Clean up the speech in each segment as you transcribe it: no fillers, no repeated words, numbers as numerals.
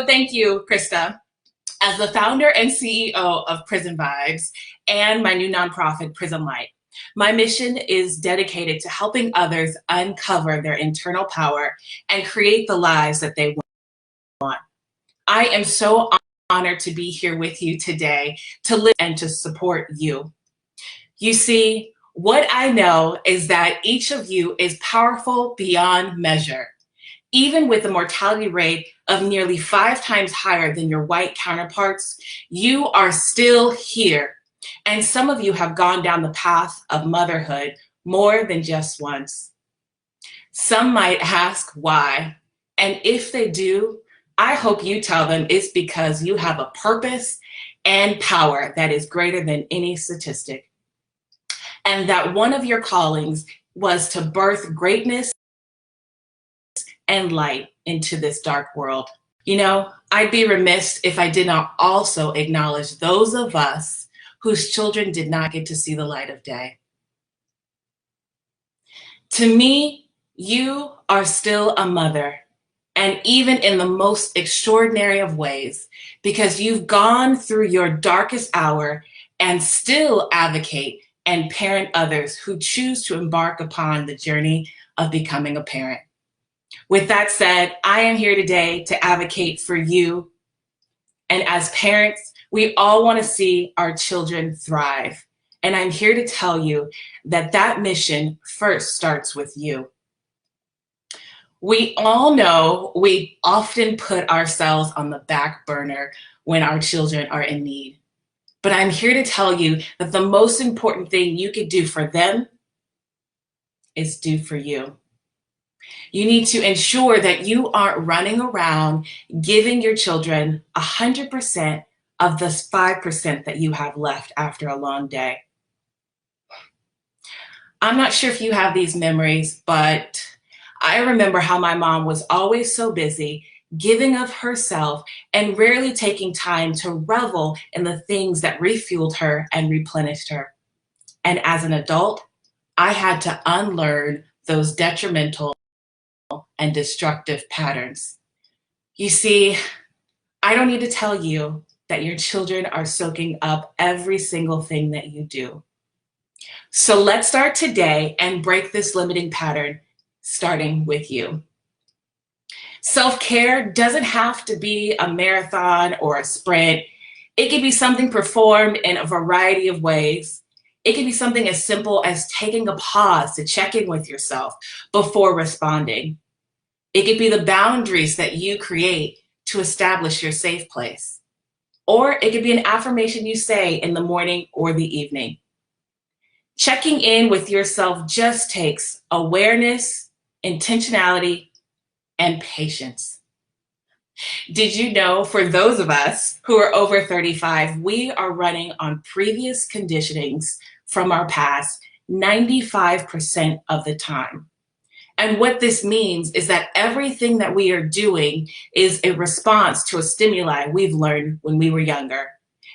So thank you, Krista. As the founder and CEO of Prism Vibes and my new nonprofit, Prism Light, my mission is dedicated to helping others uncover their internal power and create the lives that they want. I am so honored to be here with you today to live and to support you. You see, what I know is that each of you is powerful beyond measure. Even with a mortality rate of nearly 5 times higher than your white counterparts, you are still here. And some of you have gone down the path of motherhood more than just once. Some might ask why. And if they do, I hope you tell them it's because you have a purpose and power that is greater than any statistic. And that one of your callings was to birth greatness and light into this dark world. You know, I'd be remiss if I did not also acknowledge those of us whose children did not get to see the light of day. To me, you are still a mother, and even in the most extraordinary of ways, because you've gone through your darkest hour and still advocate and parent others who choose to embark upon the journey of becoming a parent. With that said, I am here today to advocate for you. And as parents, we all want to see our children thrive. And I'm here to tell you that that mission first starts with you. We all know we often put ourselves on the back burner when our children are in need. But I'm here to tell you that the most important thing you could do for them is do for you. You need to ensure that you aren't running around giving your children 100% of the 5% that you have left after a long day. I'm not sure if you have these memories, but I remember how my mom was always so busy giving of herself and rarely taking time to revel in the things that refueled her and replenished her. And as an adult, I had to unlearn those detrimental and destructive patterns. You see, I don't need to tell you that your children are soaking up every single thing that you do. So let's start today and break this limiting pattern, starting with you. Self-care doesn't have to be a marathon or a sprint. It can be something performed in a variety of ways. It can be something as simple as taking a pause to check in with yourself before responding. It could be the boundaries that you create to establish your safe place. Or it could be an affirmation you say in the morning or the evening. Checking in with yourself just takes awareness, intentionality, and patience. Did you know, for those of us who are over 35, we are running on previous conditionings from our past 95% of the time? And what this means is that everything that we are doing is a response to a stimuli we've learned when we were younger.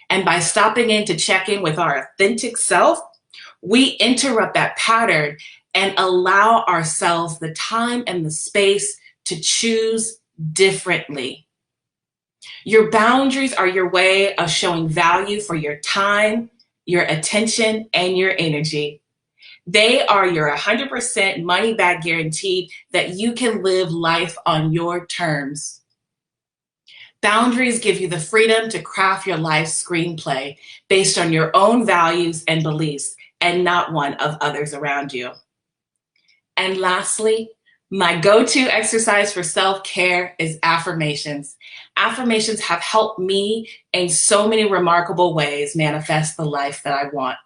And by stopping in to check in with our authentic self, we interrupt that pattern and allow ourselves the time and the space to choose differently. Your boundaries are your way of showing value for your time, your attention, and your energy. They are your 100% money back guaranteed that you can live life on your terms. Boundaries give you the freedom to craft your life's screenplay based on your own values and beliefs and not one of others around you. And lastly, my go-to exercise for self-care is affirmations. Affirmations have helped me in so many remarkable ways manifest the life that I want.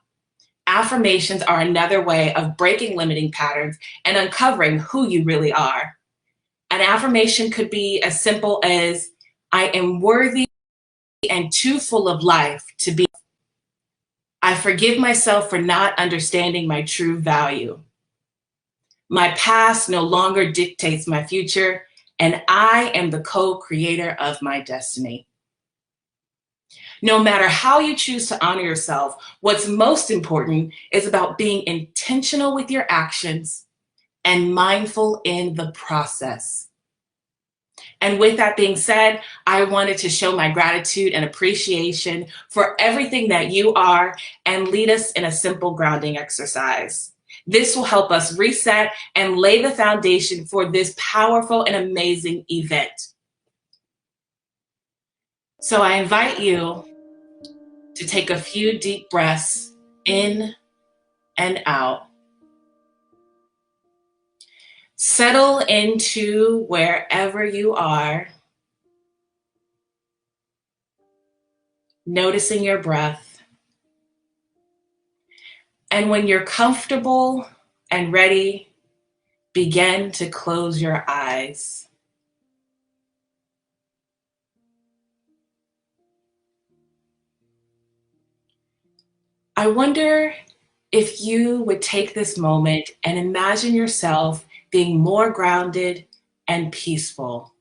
Affirmations are another way of breaking limiting patterns and uncovering who you really are. An affirmation could be as simple as, I am worthy and too full of life to be. I forgive myself for not understanding my true value. My past no longer dictates my future, and I am the co-creator of my destiny. No matter how you choose to honor yourself, what's most important is about being intentional with your actions and mindful in the process. And with that being said, I wanted to show my gratitude and appreciation for everything that you are and lead us in a simple grounding exercise. This will help us reset and lay the foundation for this powerful and amazing event. So I invite you to take a few deep breaths in and out. Settle into wherever you are, noticing your breath. And when you're comfortable and ready, begin to close your eyes. I wonder if you would take this moment and imagine yourself being more grounded and peaceful.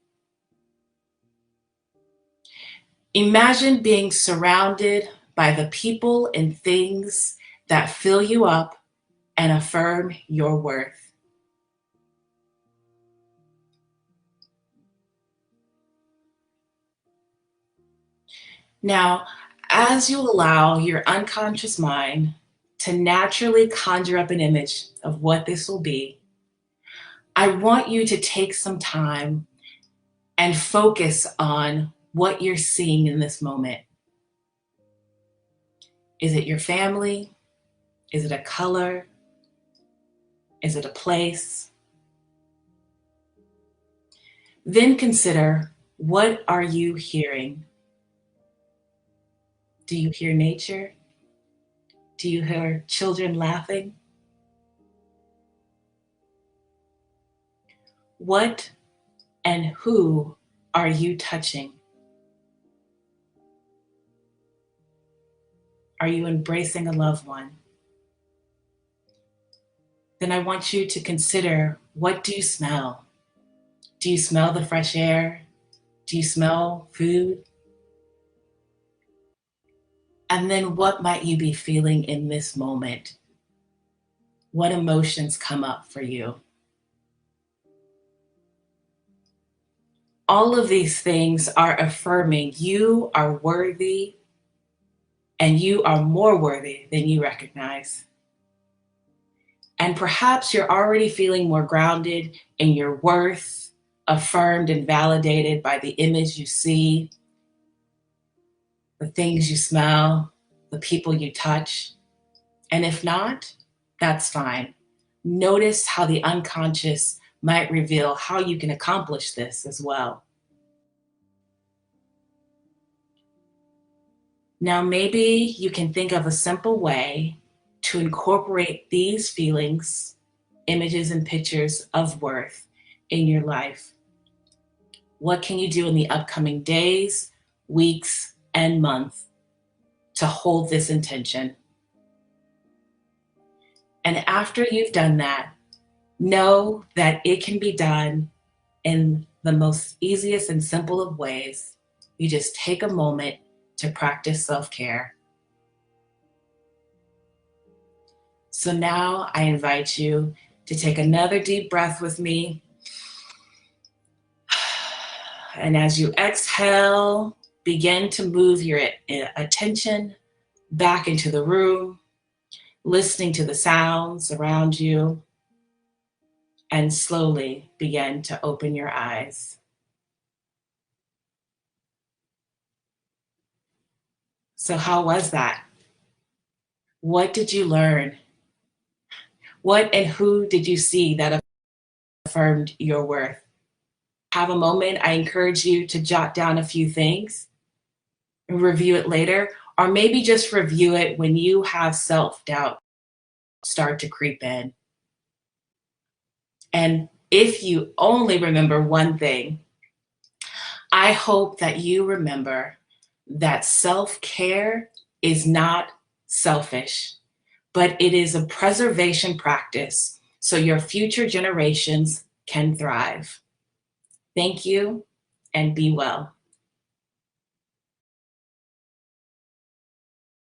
Imagine being surrounded by the people and things that fill you up and affirm your worth. Now, as you allow your unconscious mind to naturally conjure up an image of what this will be, I want you to take some time and focus on what you're seeing in this moment. Is it your family? Is it a color? Is it a place? Then consider, what are you hearing? Do you hear nature? Do you hear children laughing? What and who are you touching? Are you embracing a loved one? Then I want you to consider, what do you smell? Do you smell the fresh air? Do you smell food? And then what might you be feeling in this moment? What emotions come up for you? All of these things are affirming you are worthy and you are more worthy than you recognize. And perhaps you're already feeling more grounded in your worth, affirmed and validated by the image you see, the things you smell, the people you touch. And if not, that's fine. Notice how the unconscious might reveal how you can accomplish this as well. Now, maybe you can think of a simple way to incorporate these feelings, images, and pictures of worth in your life. What can you do in the upcoming days, weeks, and months to hold this intention? And after you've done that, know that it can be done in the most easiest and simple of ways. You just take a moment to practice self-care. So now I invite you to take another deep breath with me. And as you exhale, begin to move your attention back into the room, listening to the sounds around you, and slowly begin to open your eyes. So how was that? What did you learn? What and who did you see that affirmed your worth? Have a moment. I encourage you to jot down a few things and review it later, or maybe just review it when you have self-doubt start to creep in. And if you only remember one thing, I hope that you remember that self-care is not selfish, but it is a preservation practice so your future generations can thrive. Thank you, and be well.